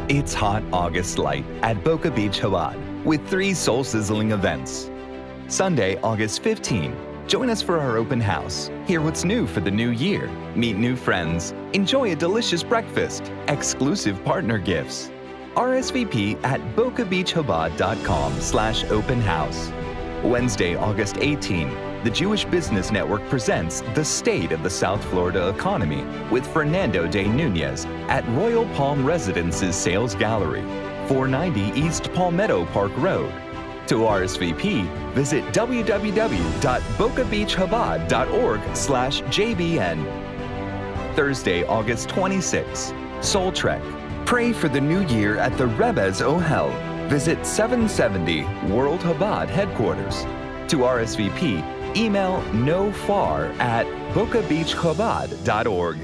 It's Hot August Light at Boca Beach, Chabad, with 3 soul-sizzling events. Sunday, August 15. Join us for our open house. Hear what's new for the new year. Meet new friends. Enjoy a delicious breakfast. Exclusive partner gifts. RSVP at bocabeachchabad.com/open house. Wednesday, August 18. The Jewish Business Network presents The State of the South Florida Economy with Fernando de Nunez at Royal Palm Residences Sales Gallery, 490 East Palmetto Park Road. To RSVP, visit www.bocabeachchabad.org/JBN. Thursday, August 26. Soul Trek. Pray for the new year at the Rebbe's Ohel. Visit 770 World Chabad Headquarters. To RSVP, email nofar@bocabeachchabad.org.